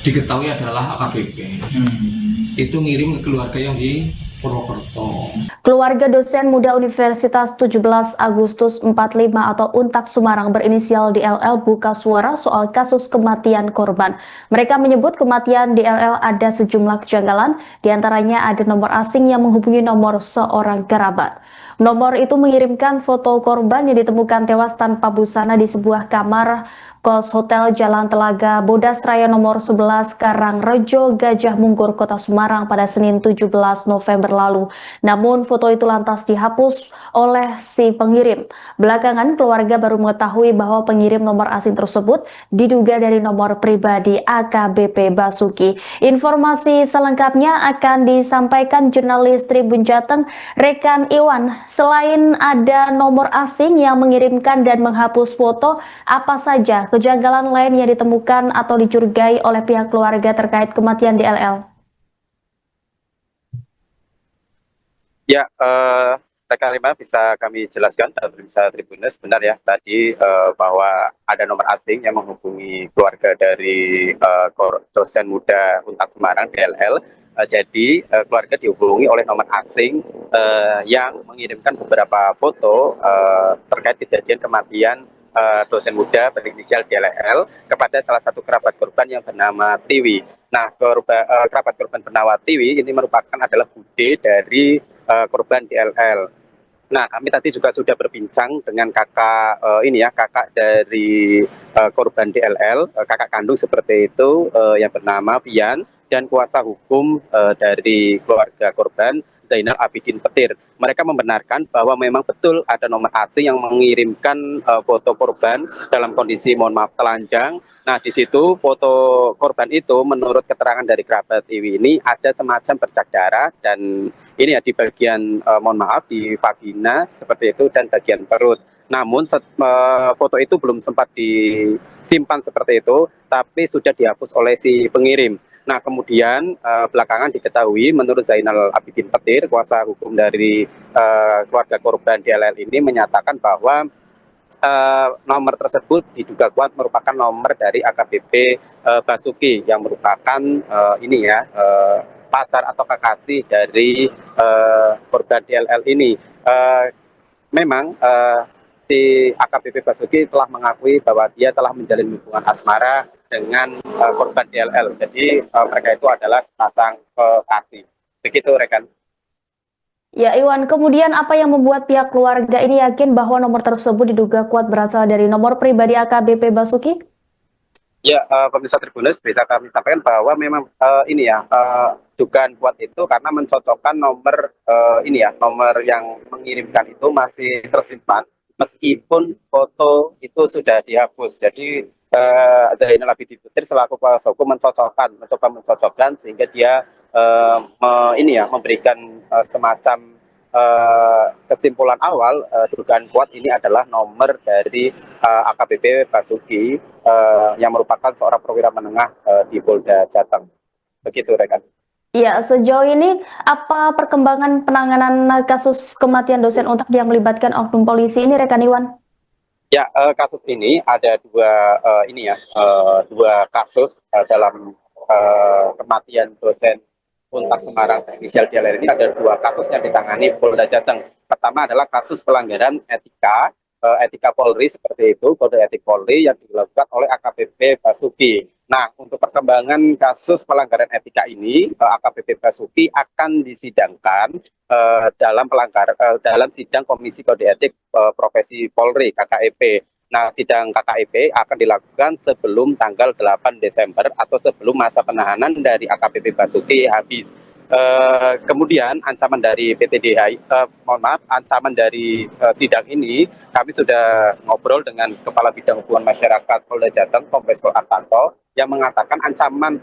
diketahui adalah AKBP. Itu ngirim ke keluarga yang di Purwokerto. Keluarga dosen muda Universitas 17 Agustus 45 atau UNTAK Semarang berinisial DLL buka suara soal kasus kematian korban. Mereka menyebut kematian DLL ada sejumlah kejanggalan, diantaranya ada nomor asing yang menghubungi nomor seorang kerabat. Nomor itu mengirimkan foto korban yang ditemukan tewas tanpa busana di sebuah kamar kos Hotel Jalan Telaga Bodas Raya nomor 11 Karangrejo, Gajah Mungkur, Kota Semarang pada Senin 17 November lalu. Namun foto itu lantas dihapus oleh si pengirim. Belakangan keluarga baru mengetahui bahwa pengirim nomor asing tersebut diduga dari nomor pribadi AKBP Basuki. Informasi selengkapnya akan disampaikan jurnalis Tribun Jateng Rekan Iwan. Selain ada nomor asing yang mengirimkan dan menghapus foto, apa saja kejanggalan lain yang ditemukan atau dicurigai oleh pihak keluarga terkait kematian DLL? Ya, rekan Rima bisa kami jelaskan, bisa Tribuners, benar ya tadi bahwa ada nomor asing yang menghubungi keluarga dari dosen muda UNTAK Semarang DLL. Jadi keluarga dihubungi oleh nomor asing yang mengirimkan beberapa foto terkait kejadian kematian dosen muda berinisial DLL kepada salah satu kerabat korban yang bernama Tiwi. Nah, kerabat korban bernama Tiwi ini merupakan adalah bude dari korban DLL. Nah, kami tadi juga sudah berbincang dengan kakak kakak dari korban DLL, kakak kandung seperti itu yang bernama Pian, dan kuasa hukum dari keluarga korban Zainal Abidin Petir. Mereka membenarkan bahwa memang betul ada nomor asing yang mengirimkan foto korban dalam kondisi, mohon maaf, telanjang. Nah, di situ foto korban itu menurut keterangan dari kerabat Iwi ini ada semacam bercak darah dan ini ya di bagian mohon maaf di vagina seperti itu dan bagian perut. Namun foto itu belum sempat disimpan seperti itu, tapi sudah dihapus oleh si pengirim. Nah, kemudian belakangan diketahui menurut Zainal Abidin Petir, kuasa hukum dari keluarga korban DLL ini menyatakan bahwa nomor tersebut diduga kuat merupakan nomor dari AKBP Basuki yang merupakan pacar atau kekasih dari korban DLL ini. Memang si AKBP Basuki telah mengakui bahwa dia telah menjalin hubungan asmara dengan korban DLL. Jadi mereka itu adalah sepasang kekasih. Begitu, rekan. Ya, Iwan, kemudian apa yang membuat pihak keluarga ini yakin bahwa nomor tersebut diduga kuat berasal dari nomor pribadi AKBP Basuki? Ya, pemirsa Tribuners bisa kami sampaikan bahwa memang dugaan kuat itu karena mencocokkan nomor nomor yang mengirimkan itu masih tersimpan meskipun foto itu sudah dihapus. Jadi Zainal Abidin Petir selaku kuasa hukum mencoba mencocokkan sehingga dia memberikan semacam kesimpulan awal dugaan kuat ini adalah nomor dari AKBP Basuki yang merupakan seorang perwira menengah di Polda Jateng. Begitu, rekan. Ya, sejauh ini apa perkembangan penanganan kasus kematian dosen UNTAK yang melibatkan oknum polisi ini, rekan Iwan? Ya, kasus ini ada dua kasus dalam kematian dosen UNTAK Semarang inisial DLL ini ada dua kasus yang ditangani Polda Jateng. Pertama adalah kasus pelanggaran etika Polri seperti itu, kode etik Polri yang dilakukan oleh AKBP Basuki. Nah, untuk perkembangan kasus pelanggaran etika ini, AKBP Basuki akan disidangkan dalam sidang Komisi Kode Etik Profesi Polri (KKEP). Nah, sidang KKEP akan dilakukan sebelum tanggal 8 Desember atau sebelum masa penahanan dari AKBP Basuki habis. Kemudian ancaman dari ancaman dari sidang ini kami sudah ngobrol dengan Kepala Bidang Hubungan Masyarakat Polda Jateng, Kombes Pol Artanto, yang mengatakan ancaman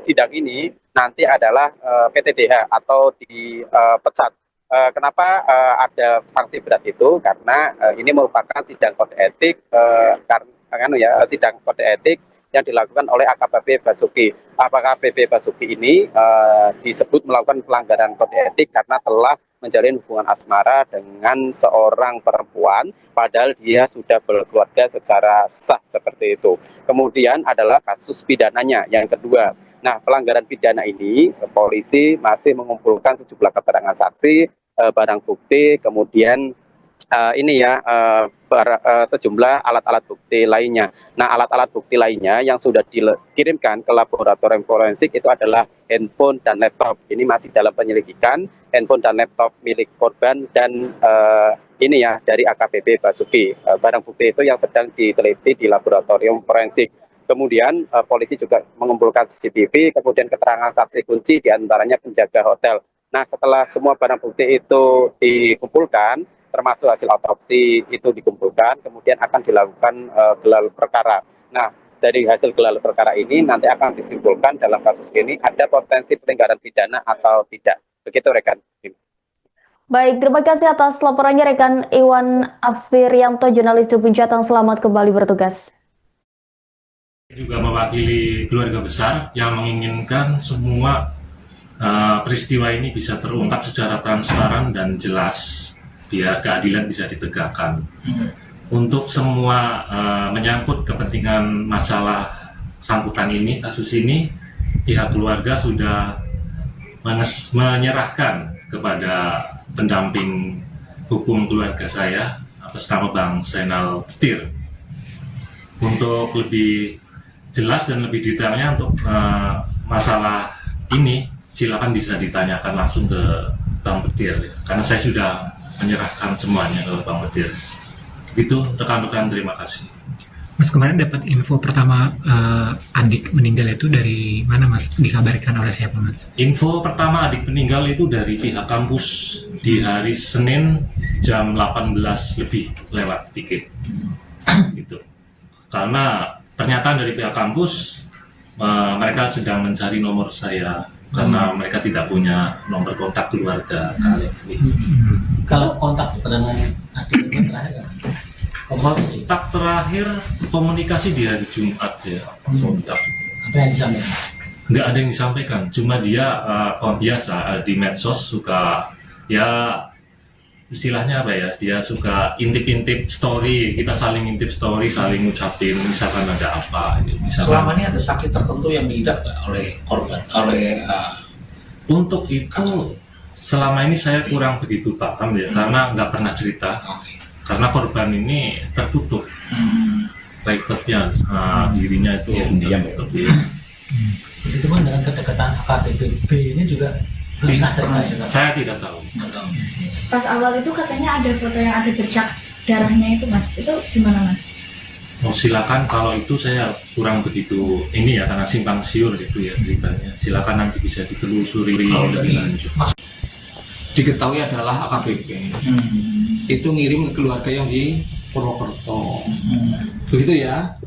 sidang ini nanti adalah PTDH atau dipecat. Kenapa ada sanksi berat itu? Karena ini merupakan sidang kode etik, sidang kode etik yang dilakukan oleh AKBP Basuki. AKBP Basuki ini disebut melakukan pelanggaran kode etik karena telah menjalin hubungan asmara dengan seorang perempuan, padahal dia sudah berkeluarga secara sah seperti itu. Kemudian adalah kasus pidananya yang kedua. Nah, pelanggaran pidana ini, polisi masih mengumpulkan sejumlah keterangan saksi, barang bukti, kemudian sejumlah alat-alat bukti lainnya. Nah, alat-alat bukti lainnya yang sudah dikirimkan ke laboratorium forensik itu adalah handphone dan laptop. Ini masih dalam penyelidikan, handphone dan laptop milik korban dan dari AKBP Basuki. Barang bukti itu yang sedang diteliti di laboratorium forensik. Kemudian polisi juga mengumpulkan CCTV, kemudian keterangan saksi kunci diantaranya penjaga hotel. Nah, setelah semua barang bukti itu dikumpulkan, termasuk hasil otopsi itu dikumpulkan, kemudian akan dilakukan gelar perkara. Nah, dari hasil gelar perkara ini nanti akan disimpulkan dalam kasus ini ada potensi pelanggaran pidana atau tidak. Begitu rekan. Baik, terima kasih atas laporannya rekan Iwan Afirianto, jurnalis Tribun Jateng. Selamat kembali bertugas. Juga mewakili keluarga besar yang menginginkan semua peristiwa ini bisa terungkap secara transparan dan jelas, biar keadilan bisa ditegakkan. Untuk semua menyangkut kepentingan masalah sangkutan ini, kasus ini, pihak keluarga sudah menyerahkan kepada pendamping hukum keluarga saya atas nama Bang Zainal Petir. Untuk lebih jelas dan lebih detailnya untuk masalah ini, silakan bisa ditanyakan langsung ke Bang Petir, karena saya sudah menyerahkan semuanya ke Bang Petir. Itu rekan-rekan, terima kasih. Mas, kemarin dapat info pertama adik meninggal itu dari mana, Mas? Dikabarkan oleh siapa, Mas? Info pertama adik meninggal itu dari pihak kampus di hari Senin jam 18 lebih lewat dikit. Gitu. Karena pernyataan dari pihak kampus, mereka sedang mencari nomor saya karena mereka tidak punya nomor kontak keluarga kalian ini. Kalau kontak dengan adik itu terakhir, kontak terakhir komunikasi di hari Jumat ya. Kontak. Apa yang disampaikan? Nggak ada yang disampaikan, cuma dia biasa di medsos suka ya, istilahnya apa ya, dia suka intip-intip story, kita saling intip story, saling ngucapin misalkan ada apa misalkan. Selama ini ada sakit tertentu yang diidap oleh korban, untuk itu selama ini saya kurang begitu paham ya, karena nggak pernah cerita. Karena korban ini tertutup private-nya, dirinya itu tertutup. Begitu pun dengan kedekatan AKBP ini juga saya tidak tahu. Pas awal itu katanya ada foto yang ada bercak darahnya itu, Mas. Itu gimana, Mas? Oh, silakan, kalau itu saya kurang begitu ini ya, karena simpang siur itu ya ceritanya. Silakan nanti bisa ditelusuri lebih lanjut. Diketahui adalah AKBP. Itu ngirim ke keluarga yang di Purwokerto. Begitu ya.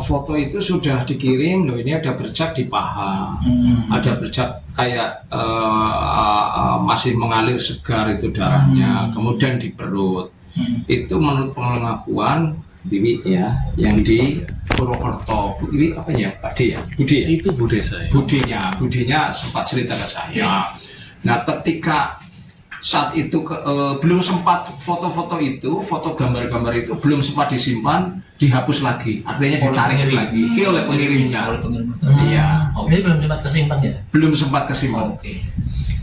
Foto itu sudah dikirim, loh ini ada bercak di paha, ada bercak kayak masih mengalir segar itu darahnya, kemudian di perut. Itu menurut pengakuan Tiwi ya, yang di Purwokerto. Tiwi apa ya, Pak D ya? Budi ya? Itu bude saya. Budinya sempat cerita ke saya. Nah, ketika saat itu belum sempat foto-foto itu, foto gambar-gambar itu belum sempat disimpan, dihapus lagi, artinya ditarik lagi oleh pengirimnya. Iya. Oh, ini belum sempat kesimpan ya? Belum sempat kesimpan.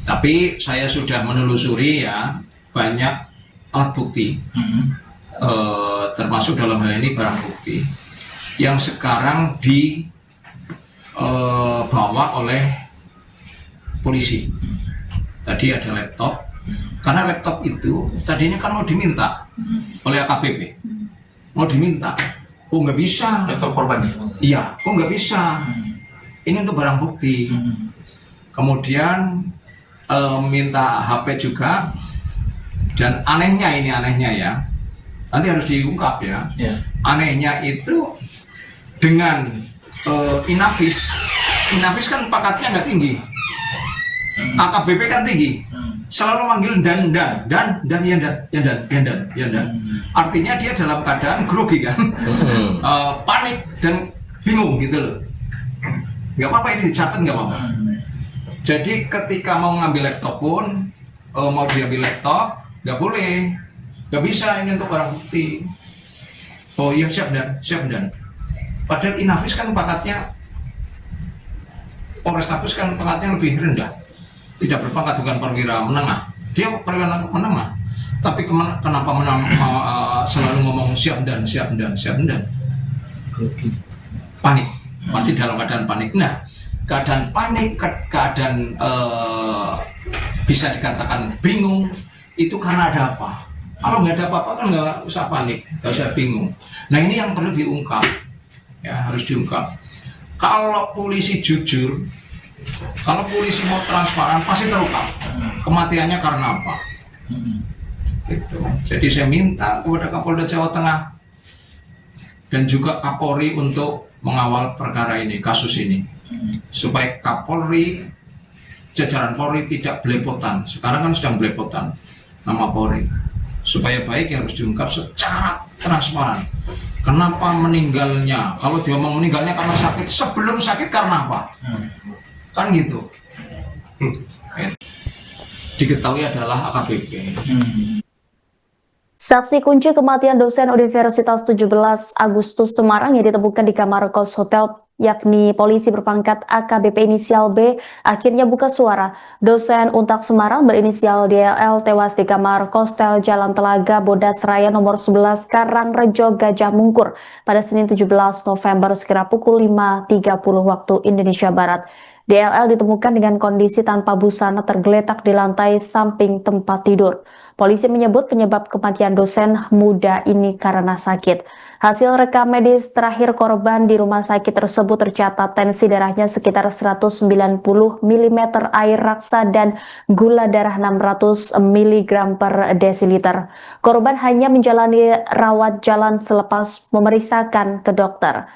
Tapi saya sudah menelusuri ya, banyak alat bukti, termasuk dalam hal ini barang bukti yang sekarang dibawa oleh polisi. Tadi ada laptop. Karena laptop itu tadinya kan mau diminta oleh AKBP, mau diminta, oh nggak bisa. Laptop korban ya? Iya, oh nggak bisa. Ini untuk barang bukti. Kemudian minta HP juga. Dan anehnya ya, nanti harus diungkap ya. Anehnya itu dengan Inavis kan pakatnya nggak tinggi, AKBP kan tinggi. Selalu manggil dan. Artinya dia dalam keadaan grogi kan, panik dan bingung gitu loh. Nggak apa-apa, ini dicatat nggak apa-apa. Jadi ketika mau ngambil laptop pun mau diambil laptop, nggak boleh, nggak bisa, ini untuk barang bukti. Oh iya, siap dan. Padahal Inafis kan pangkatnya, Polrestabes kan pangkatnya lebih rendah, tidak berpangkat, bukan perwira menengah, dia perwira menengah. Tapi kenapa selalu ngomong siap dan. Panik, masih dalam keadaan panik. Nah, keadaan panik, keadaan bisa dikatakan bingung, itu karena ada apa? Kalau nggak ada apa-apa kan nggak usah panik, nggak usah bingung. Nah, ini yang perlu diungkap, ya, harus diungkap. Kalau polisi jujur, kalau polisi mau transparan, pasti terungkap kematiannya karena apa. Gitu. Jadi saya minta kepada Kapolda Jawa Tengah dan juga Kapolri untuk mengawal perkara ini, kasus ini, supaya Kapolri, jajaran Polri tidak belepotan. Sekarang kan sedang belepotan nama Polri. Supaya baik, harus diungkap secara transparan. Kenapa meninggalnya? Kalau dia mau meninggalnya karena sakit, sebelum sakit karena apa? Kan gitu. Diketahui adalah AKBP. Saksi kunci kematian dosen Universitas 17 Agustus Semarang yang ditemukan di kamar kos hotel, yakni polisi berpangkat AKBP inisial B, akhirnya buka suara. Dosen Untak Semarang berinisial DLL tewas di kamar kostel Jalan Telaga, Bodas Raya nomor 11 Karangrejo, Gajah Mungkur pada Senin 17 November sekira pukul 5.30 waktu Indonesia Barat. DLL ditemukan dengan kondisi tanpa busana tergeletak di lantai samping tempat tidur. Polisi menyebut penyebab kematian dosen muda ini karena sakit. Hasil rekam medis terakhir korban di rumah sakit tersebut tercatat tensi darahnya sekitar 190 mm air raksa dan gula darah 600 mg per desiliter. Korban hanya menjalani rawat jalan selepas memeriksakan ke dokter.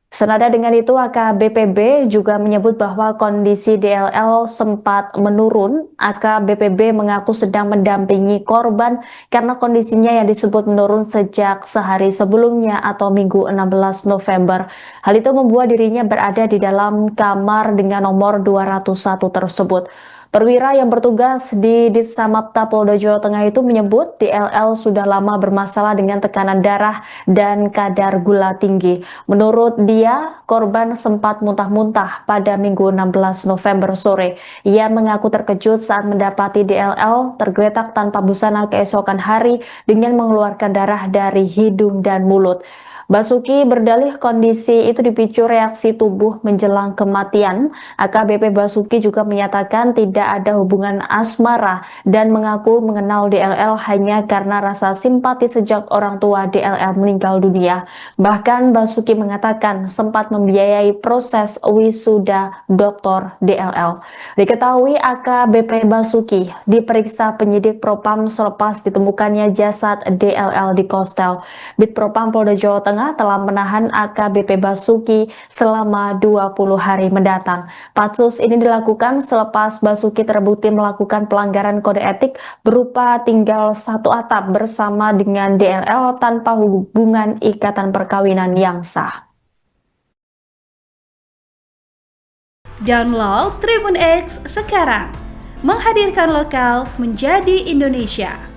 Senada dengan itu, AKBPB juga menyebut bahwa kondisi DLL sempat menurun. AKBPB mengaku sedang mendampingi korban karena kondisinya yang disebut menurun sejak sehari sebelumnya atau Minggu 16 November. Hal itu membuat dirinya berada di dalam kamar dengan nomor 201 tersebut. Perwira yang bertugas di Ditsamapta Polda Jawa Tengah itu menyebut DLL sudah lama bermasalah dengan tekanan darah dan kadar gula tinggi. Menurut dia, korban sempat muntah-muntah pada Minggu 16 November sore. Ia mengaku terkejut saat mendapati DLL tergeletak tanpa busana keesokan hari dengan mengeluarkan darah dari hidung dan mulut. Basuki berdalih kondisi itu dipicu reaksi tubuh menjelang kematian. AKBP Basuki juga menyatakan tidak ada hubungan asmara dan mengaku mengenal DLL hanya karena rasa simpati sejak orang tua DLL meninggal dunia. Bahkan Basuki mengatakan sempat membiayai proses wisuda Dr. DLL. Diketahui AKBP Basuki diperiksa penyidik Propam selepas ditemukannya jasad DLL di Kostel. Bid Propam Polda Jawa Tengah telah menahan AKBP Basuki selama 20 hari mendatang. Patsus ini dilakukan selepas Basuki terbukti melakukan pelanggaran kode etik berupa tinggal satu atap bersama dengan DLL tanpa hubungan ikatan perkawinan yang sah. Download Tribun X sekarang, menghadirkan lokal menjadi Indonesia.